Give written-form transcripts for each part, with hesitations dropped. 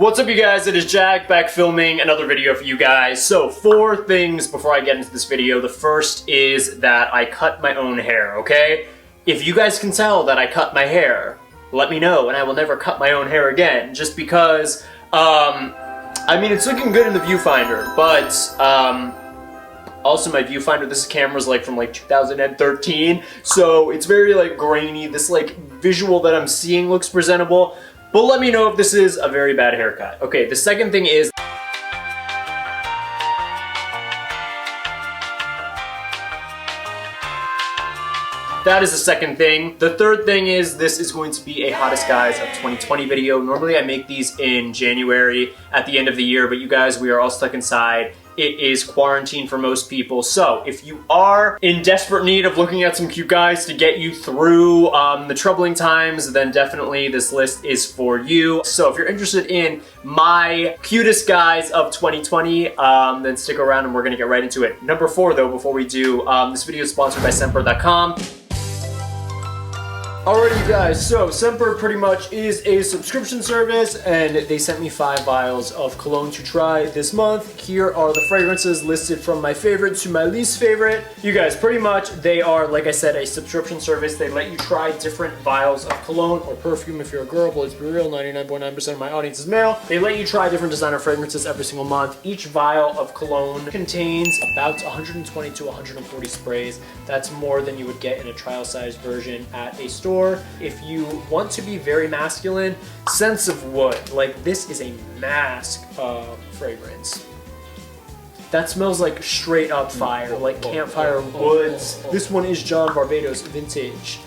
What's up, you guys? It is Jack, back filming another video for you guys. So, 4 things before I get into this video. The first is that I cut my own hair, okay? If you guys can tell that I cut my hair, let me know and I will never cut my own hair again. Just because, I mean, it's looking good in the viewfinder, but, also my viewfinder, this camera's like from like 2013, so it's very like grainy. This like visual that I'm seeing looks presentable, but let me know if this is a very bad haircut. Okay, the second thing is that is the second thing. The third thing is this is going to be a hottest guys of 2020 video. Normally I make these in January at the end of the year, but you guys, we are all stuck inside. It is quarantine for most people. So if you are in desperate need of looking at some cute guys to get you through the troubling times, then definitely this list is for you. So if you're interested in my cutest guys of 2020, then stick around and we're gonna get right into it. Number 4 though, before we do, this video is sponsored by Semper.com. Alrighty, you guys, so Semper pretty much is a subscription service, and they sent me 5 vials of cologne to try this month. Here are the fragrances listed from my favorite to my least favorite. You guys, pretty much they are, like I said, a subscription service. They let you try different vials of cologne or perfume if you're a girl, but let's be real, 99.9% of my audience is male. They let you try different designer fragrances every single month. Each vial of cologne contains about 120 to 140 sprays. That's more than you would get in a trial-sized version at a store. If you want to be very masculine, Sense of Wood. Like, this is a mask fragrance. That smells like straight up fire, like campfire woods. This one is John Barbados Vintage.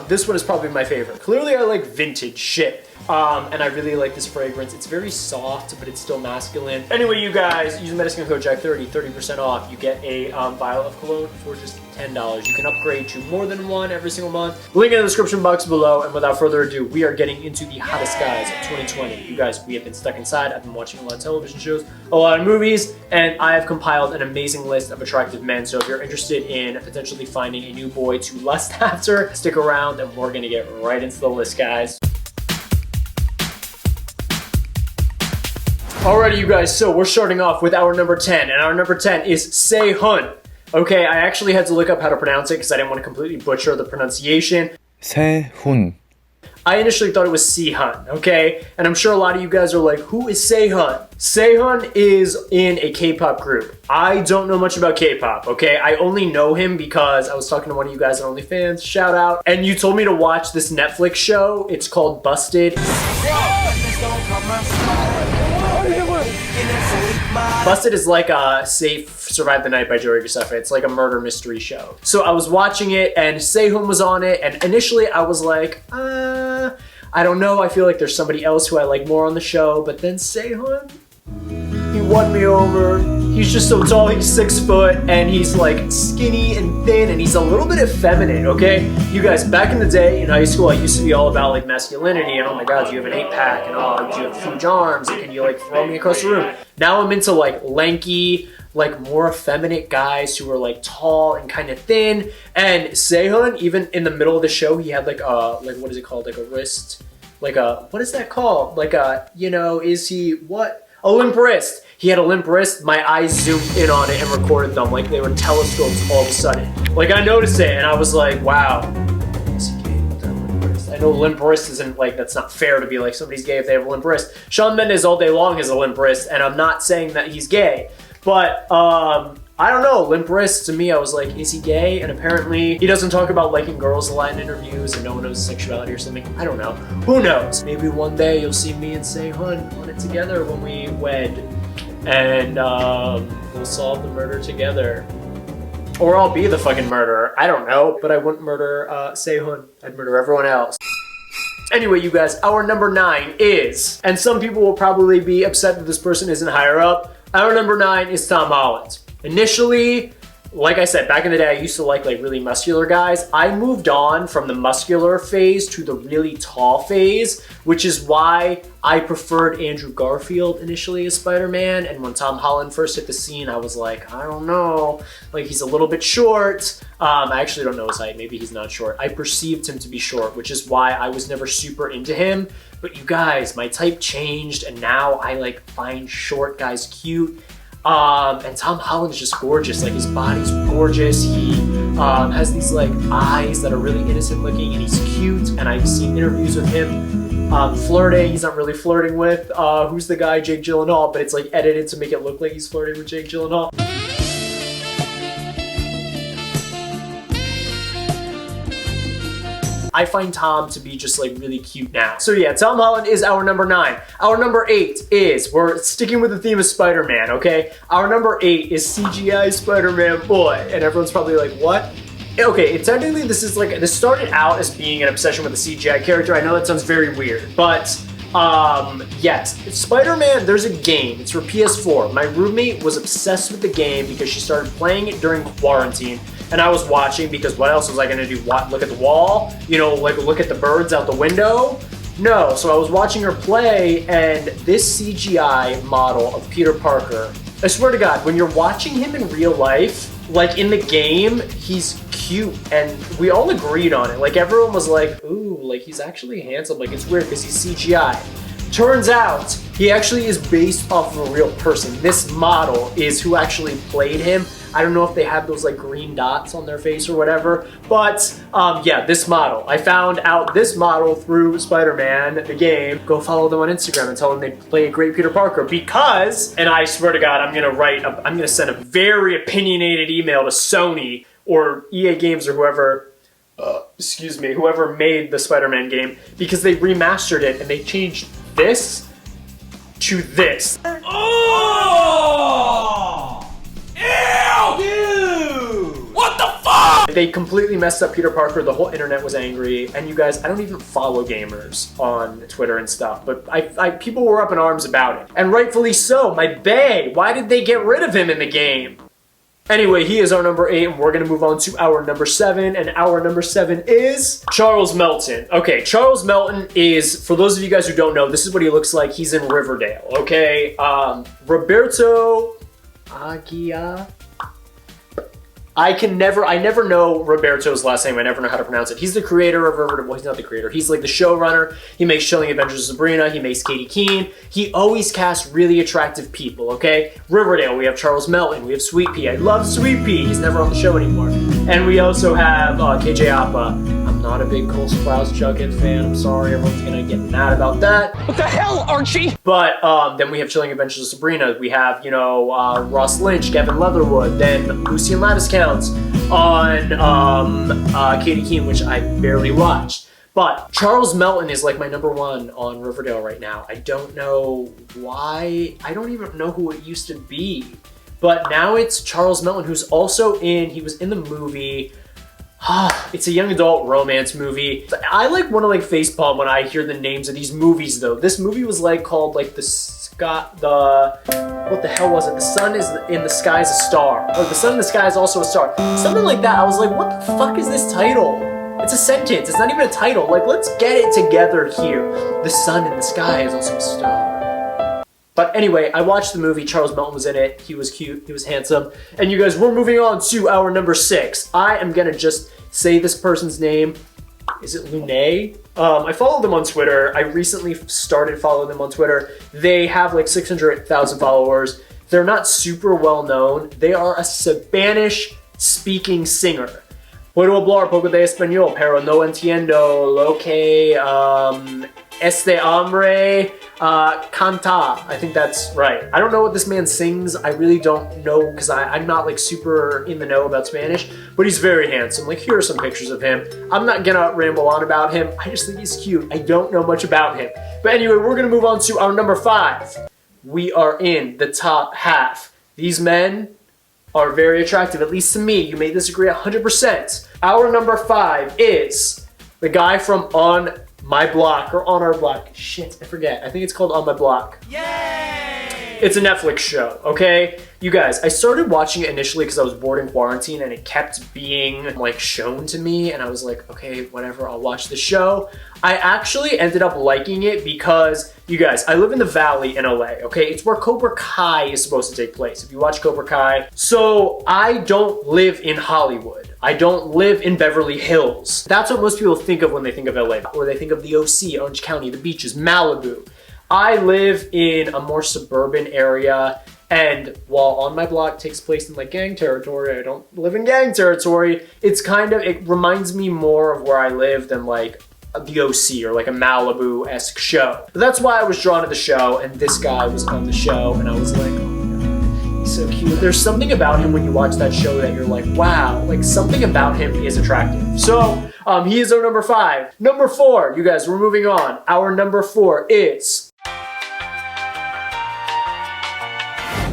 This one is probably my favorite. Clearly I like vintage shit. And I really like this fragrance. It's very soft, but it's still masculine. Anyway, you guys, use the discount code Jack30, 30% off. You get a vial of cologne for just $10. You can upgrade to more than one every single month. Link in the description box below. And without further ado, we are getting into the hottest guys of 2020. You guys, we have been stuck inside. I've been watching a lot of television shows, a lot of movies, and I have compiled an amazing list of attractive men. So if you're interested in potentially finding a new boy to lust after, stick around and we're gonna get right into the list, guys. Alrighty, you guys, so we're starting off with our number 10, and our number 10 is Sehun. Okay, I actually had to look up how to pronounce it because I didn't want to completely butcher the pronunciation. Sehun. I initially thought it was Sehun, okay? And I'm sure a lot of you guys are like, who is Sehun? Sehun is in a K-pop group. I don't know much about K-pop, okay? I only know him because I was talking to one of you guys on OnlyFans, shout out, and you told me to watch this Netflix show. It's called Busted. Busted is like a Safe Survive the Night by Joey Graceffa. It's like a murder mystery show. So I was watching it and Sehun was on it, and initially I was like, I don't know, I feel like there's somebody else who I like more on the show, but then Sehun, he won me over. He's just so tall, he's 6 foot, and he's like skinny and thin, and he's a little bit effeminate, okay? You guys, back in the day in high school, I used to be all about like masculinity, and oh my god, you have an 8-pack, and oh, you have huge arms, and can you like throw me across the room? Now I'm into like lanky, like more effeminate guys who are like tall and kind of thin, and Sehun, even in the middle of the show, he had like a, like what is it called, like a wrist, like a, what is that called? Like a, you know, is he, what? A limp wrist. He had a limp wrist. My eyes zoomed in on it and recorded them like they were telescopes all of a sudden. Like I noticed it and I was like, wow. Is he gay with that limp wrist? I know limp wrist isn't like, that's not fair to be like somebody's gay if they have a limp wrist. Shawn Mendes all day long has a limp wrist, and I'm not saying that he's gay, but I don't know, limp wrist, to me, I was like, is he gay? And apparently he doesn't talk about liking girls a lot in interviews, and no one knows his sexuality or something. I don't know. Who knows? Maybe one day you'll see me and Sehun on it together when we wed, and we'll solve the murder together. Or I'll be the fucking murderer. I don't know, but I wouldn't murder Sehun. I'd murder everyone else. Anyway, you guys, our number 9 is, and some people will probably be upset that this person isn't higher up, our number 9 is Tom Holland. Initially, like I said, back in the day, I used to like really muscular guys. I moved on from the muscular phase to the really tall phase, which is why I preferred Andrew Garfield initially as Spider-Man. And when Tom Holland first hit the scene, I was like, I don't know, like he's a little bit short. I actually don't know his height. Maybe he's not short. I perceived him to be short, which is why I was never super into him. But you guys, my type changed, and now I like find short guys cute. And Tom Holland is just gorgeous. Like his body's gorgeous. He has these like eyes that are really innocent looking, and he's cute. And I've seen interviews with him flirting. He's not really flirting with who's the guy, Jake Gyllenhaal, but it's like edited to make it look like he's flirting with Jake Gyllenhaal. I find Tom to be just like really cute now. So yeah, Tom Holland is our number 9. Our number 8 is, we're sticking with the theme of Spider-Man, okay? Our number 8 is CGI Spider-Man boy. And everyone's probably like, what? Okay, technically this started out as being an obsession with a CGI character. I know that sounds very weird, but yes, Spider-Man, there's a game, it's for PS4. My roommate was obsessed with the game because she started playing it during quarantine, and I was watching because what else was I gonna do? Look at the wall? You know, like look at the birds out the window? No, so I was watching her play, and this CGI model of Peter Parker, I swear to God, when you're watching him in real life, like in the game, he's cute, and we all agreed on it. Like everyone was like, ooh, like he's actually handsome. Like it's weird because he's CGI. Turns out he actually is based off of a real person. This model is who actually played him. I don't know if they have those like green dots on their face or whatever, but yeah, this model. I found out this model through Spider-Man, the game. Go follow them on Instagram and tell them they play a great Peter Parker because, and I swear to God, I'm gonna send a very opinionated email to Sony or EA Games or whoever, excuse me, whoever made the Spider-Man game, because they remastered it and they changed this to this. Oh! Ew! Dude! What the fuck? They completely messed up Peter Parker. The whole internet was angry. And you guys, I don't even follow gamers on Twitter and stuff, but people were up in arms about it. And rightfully so. My bae, why did they get rid of him in the game? Anyway, he is our number 8, and we're gonna move on to our number 7, and our number 7 is Charles Melton. Okay, Charles Melton is, for those of you guys who don't know, this is what he looks like. He's in Riverdale, okay? Roberto Aguiar. I never know Roberto's last name. I never know how to pronounce it. He's the creator of Riverdale. Well, he's not the creator. He's like the showrunner. He makes Chilling Adventures of Sabrina. He makes Katie Keene. He always casts really attractive people, okay? Riverdale, we have Charles Melton. We have Sweet Pea. I love Sweet Pea. He's never on the show anymore. And we also have KJ Apa. I'm not a big Cole Sprouse Jughead fan. I'm sorry. Everyone's gonna get mad about that. What the hell, Archie? But then we have Chilling Adventures of Sabrina. We have, you know, Ross Lynch, Kevin Leatherwood, then Lucien Lattiscount on Katie Keene, which I barely watched. But Charles Melton is like my number 1 on Riverdale right now. I don't know why. I don't even know who it used to be. But now it's Charles Melton, who's also he was in the movie. It's a young adult romance movie. I like want to like facepalm when I hear the names of these movies though. This movie was like called like what the hell was it? The Sun is in the Sky is a Star. Or The Sun in the Sky is also a Star. Something like that. I was like, what the fuck is this title? It's a sentence. It's not even a title. Like, let's get it together here. The sun in the sky is also a star. But anyway, I watched the movie. Charles Melton was in it. He was cute. He was handsome. And you guys, we're moving on to our number 6. I am gonna just say this person's name. Is it Luné? I follow them on Twitter. I recently started following them on Twitter. They have like 600,000 followers. They're not super well known. They are a Spanish-speaking singer. Puedo hablar poco de español, pero no entiendo lo que este hombre canta. I think that's right. I don't know what this man sings. I really don't know because I'm not like super in the know about Spanish, but he's very handsome. Like here are some pictures of him. I'm not gonna ramble on about him. I just think he's cute. I don't know much about him. But anyway, we're gonna move on to our number 5. We are in the top half. These men are very attractive, at least to me. You may disagree 100%. Our number 5 is the guy from On My Block, or On Our Block. Shit, I forget. I think it's called On My Block. Yay! It's a Netflix show, okay? You guys, I started watching it initially because I was bored in quarantine and it kept being like shown to me and I was like, okay, whatever, I'll watch the show. I actually ended up liking it because, you guys, I live in the Valley in LA, okay? It's where Cobra Kai is supposed to take place, if you watch Cobra Kai. So I don't live in Hollywood. I don't live in Beverly Hills. That's what most people think of when they think of LA, or they think of the OC, Orange County, the beaches, Malibu. I live in a more suburban area, and while On My Block takes place in like gang territory, I don't live in gang territory. It reminds me more of where I live than like the OC or like a Malibu-esque show. But that's why I was drawn to the show, and this guy was on the show, and I was like, oh my God, he's so cute. There's something about him when you watch that show that you're like, wow, like something about him is attractive. So he is our number 5. Number 4, you guys, we're moving on. Our number 4 is...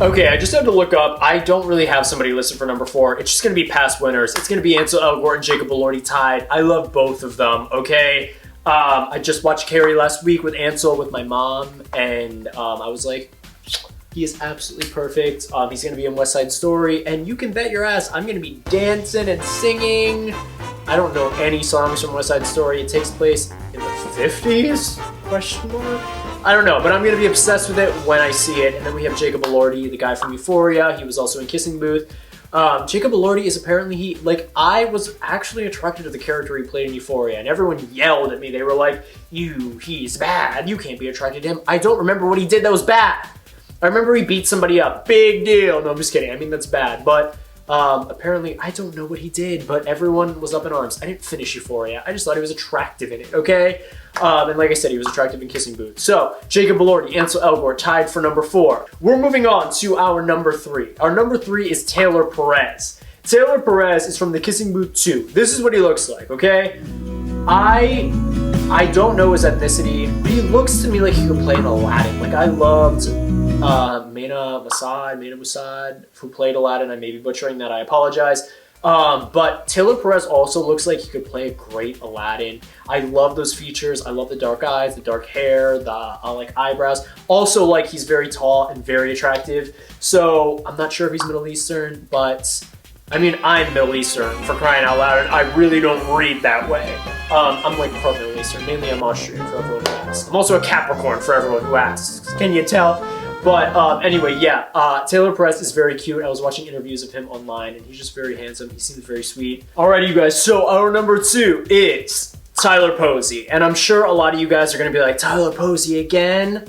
Okay, I just had to look up. I don't really have somebody listed for number 4. It's just gonna be past winners. It's gonna be Ansel Elgort and Jacob Elordi tied. I love both of them, okay? I just watched Carrie last week with Ansel with my mom, and I was like, he is absolutely perfect. He's gonna be in West Side Story, and you can bet your ass I'm gonna be dancing and singing. I don't know any songs from West Side Story. It takes place in the 50s? Question mark? I don't know, but I'm gonna be obsessed with it when I see it. And then we have Jacob Elordi, the guy from Euphoria. He was also in Kissing Booth. Jacob Elordi is apparently I was actually attracted to the character he played in Euphoria, and everyone yelled at me. They were like, he's bad. You can't be attracted to him. I don't remember what he did that was bad. I remember he beat somebody up. Big deal. No, I'm just kidding. I mean, that's bad. But apparently, I don't know what he did, but everyone was up in arms. I didn't finish Euphoria. I just thought he was attractive in it, okay? And like I said, he was attractive in Kissing Booth. So, Jacob Elordi, Ansel Elgort, tied for number 4. We're moving on to our number 3. Our number 3 is Taylor Perez. Taylor Perez is from the Kissing Booth 2. This is what he looks like, okay? I don't know his ethnicity, but he looks to me like he could play in Aladdin. Like, I loved Mena Masad, who played Aladdin. I may be butchering that, I apologize. But Taylor Perez also looks like he could play a great Aladdin. I love those features. I love the dark eyes, the dark hair, the like eyebrows. Also, like, he's very tall and very attractive. So I'm not sure if he's Middle Eastern, but I mean, I'm Middle Eastern, for crying out loud, and I really don't read that way. I'm like part Middle Eastern. Mainly I'm Austrian, for everyone who asks. I'm also a Capricorn, for everyone who asks. Can you tell? But anyway, yeah, Taylor Perez is very cute. I was watching interviews of him online, and he's just very handsome. He seems very sweet. Alrighty, you guys, so our number 2 is Tyler Posey. And I'm sure a lot of you guys are gonna be like, Tyler Posey again?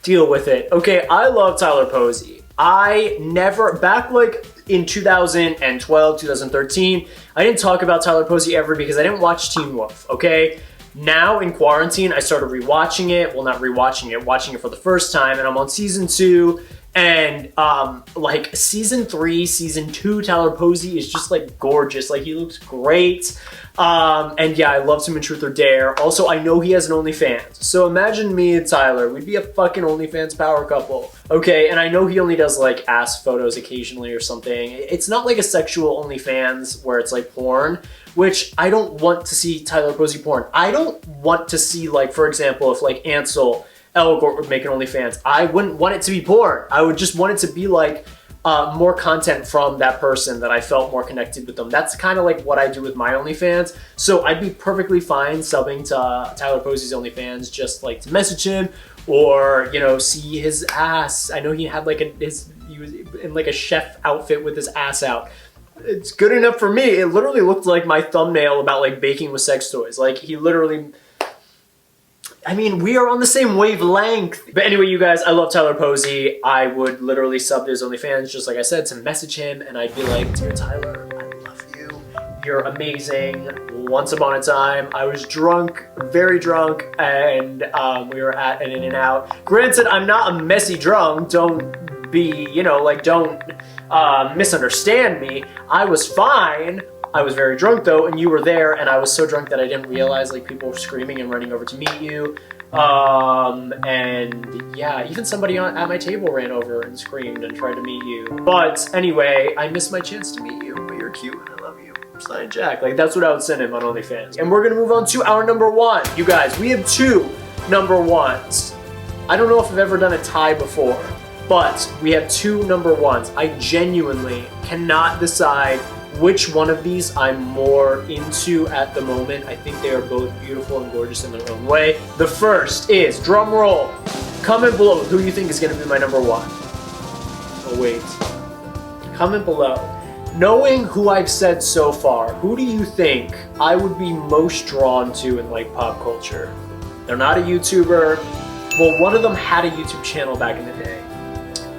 Deal with it. Okay, I love Tyler Posey. Back like in 2012, 2013, I didn't talk about Tyler Posey ever because I didn't watch Teen Wolf, okay? Now in quarantine, I started rewatching it. Well, not rewatching it, watching it for the first time, and I'm on season 2. And like season 3, season 2, Tyler Posey is just like gorgeous. Like, he looks great. And yeah, I loved him in Truth or Dare. Also, I know he has an OnlyFans. So imagine me and Tyler, we'd be a fucking OnlyFans power couple. Okay, and I know he only does like ass photos occasionally or something. It's not like a sexual OnlyFans where it's like porn, which I don't want to see Tyler Posey porn. I don't want to see, like, for example, if like Ansel Elgort would make an OnlyFans, I wouldn't want it to be porn. I would just want it to be like more content from that person that I felt more connected with them. That's kind of like what I do with my OnlyFans. So I'd be perfectly fine subbing to Tyler Posey's OnlyFans, just like to message him or, you know, see his ass. I know he had like he was in like a chef outfit with his ass out. It's good enough for me. It literally looked like my thumbnail about like baking with sex toys. Like, he literally, I mean, we are on the same wavelength. But anyway, you guys, I love Tyler Posey. I would literally sub to his OnlyFans, just like I said, to message him, and I'd be like, dear Tyler, I love you. You're amazing. Once upon a time, I was drunk, very drunk, and we were at an In-N-Out. Granted, I'm not a messy drunk. Don't be, you know, like, don't misunderstand me. I was fine. I was very drunk though, and you were there, and I was so drunk that I didn't realize like people were screaming and running over to meet you. And yeah, even somebody at my table ran over and screamed and tried to meet you. But anyway, I missed my chance to meet you, but you're cute and I love you. Sign Jack. Like, that's what I would send him on OnlyFans. And we're gonna move on to our number 1. You guys, we have 2 number 1s. I don't know if I've ever done a tie before. but we have two number ones. I genuinely cannot decide which one of these I'm more into at the moment. I think they are both beautiful and gorgeous in their own way. The first is, drum roll, comment below who you think is going to be my number one. Oh wait, comment below. Knowing who I've said so far, who do you think I would be most drawn to in like pop culture? They're not a YouTuber. Well, one of them had a YouTube channel back in the day,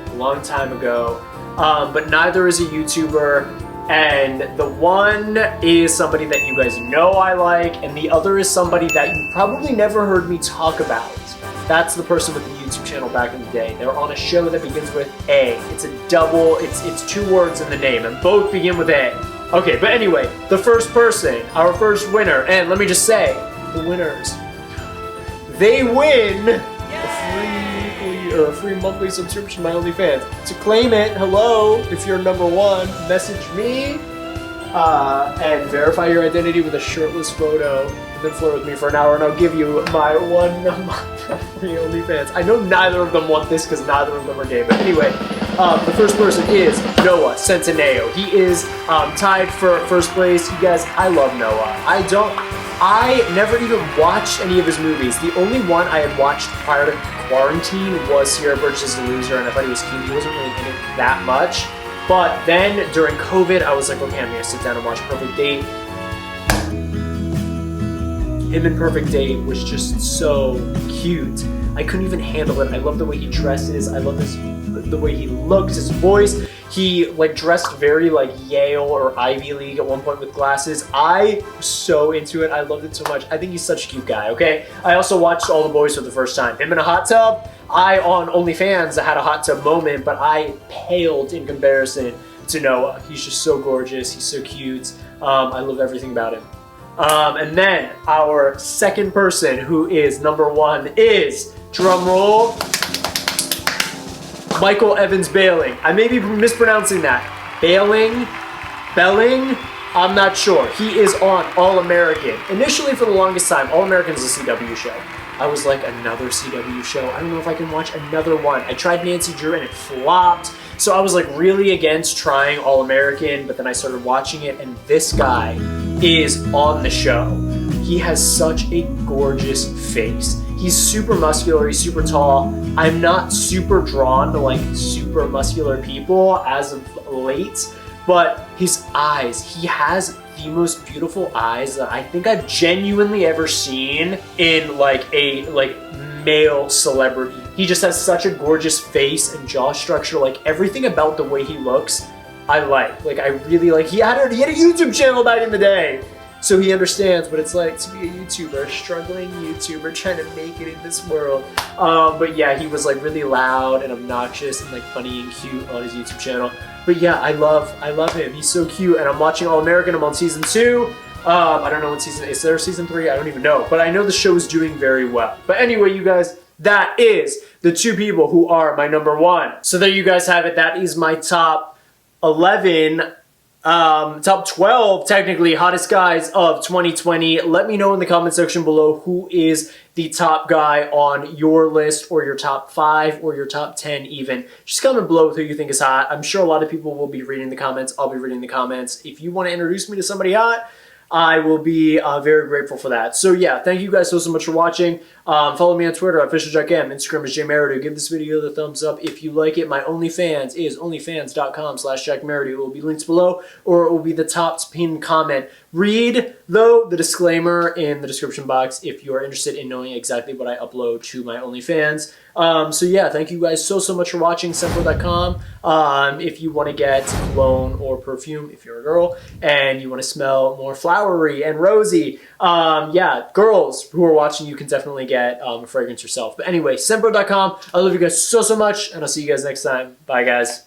a long time ago, but neither is a YouTuber. And the one is somebody that you guys know I like, and the other is somebody that you probably never heard me talk about. That's the person with the YouTube channel back in the day. They're on a show that begins with A. It's a double, it's two words in the name, and both begin with A. Okay, but anyway, the first person, our first winner, and let me just say, the winners, they win a free monthly subscription to my OnlyFans. To claim it, hello, if you're number one, message me and verify your identity with a shirtless photo, and then flirt with me for an hour, and I'll give you my 1 month free OnlyFans. I know neither of them want this because neither of them are gay, but anyway, the first person is Noah Centineo. He is tied for first place. You guys, I love Noah. I never even watched any of his movies. The only one I had watched prior to quarantine was Sierra Burgess is a Loser, and I thought he was cute. He wasn't really in it that much. But then during COVID, I was like, okay, I'm gonna sit down and watch Perfect Date. Him in Perfect Date was just so cute. I couldn't even handle it. I love the way he dresses. I love the way he looks, his voice. He like dressed very like Yale or Ivy League at one point with glasses. I was so into it. I loved it so much. I think he's such a cute guy, okay? I also watched All the Boys for the first time. Him in a hot tub. I, on OnlyFans, had a hot tub moment, but I paled in comparison to Noah. He's just so gorgeous. He's so cute. I love everything about him. And then our second person who is number one is, drum roll, Michael Evans Bailing. I may be mispronouncing that. Belling, I'm not sure. He is on All American. Initially, for the longest time, All American is a CW show. I was like, another CW show? I don't know if I can watch another one. I tried Nancy Drew and it flopped. So I was like really against trying All American, but then I started watching it, and this guy is on the show. He has such a gorgeous face. He's super muscular, he's super tall. I'm not super drawn to like super muscular people as of late, but his eyes, he has the most beautiful eyes that I think I've genuinely ever seen in like a male celebrity. He just has such a gorgeous face and jaw structure. Like everything about the way he looks, I like. Like I really like. He had a YouTube channel back in the day, so he understands what it's like to be a YouTuber, struggling YouTuber, trying to make it in this world. But yeah, he was like really loud and obnoxious and like funny and cute on his YouTube channel. But yeah, I love him. He's so cute, and I'm watching All American. I'm on season 2. I don't know what season, is there season 3? I don't even know, but I know the show is doing very well. But anyway, you guys, that is the two people who are my number one. So there you guys have it. That is my top 11, top 12, technically, hottest guys of 2020. Let me know in the comment section below who is the top guy on your list, or your top 5, or your top 10 even. Just comment below with who you think is hot. I'm sure a lot of people will be reading the comments. I'll be reading the comments. If you want to introduce me to somebody hot, I will be very grateful for that. So yeah, thank you guys so much for watching. Follow me on Twitter at FisherJackM. Instagram is JMeridu. Give this video the thumbs up if you like it. My OnlyFans is onlyfans.com/JackMeridu. It will be linked below, or it will be the top pinned comment. Read, though, the disclaimer in the description box if you are interested in knowing exactly what I upload to my OnlyFans. So yeah, thank you guys so much for watching. Scentpro.com. If you want to get cologne or perfume, if you're a girl, and you want to smell more flowery and rosy, yeah, girls who are watching, you can definitely get a fragrance yourself. But anyway, Scentpro.com. I love you guys so much, and I'll see you guys next time. Bye, guys.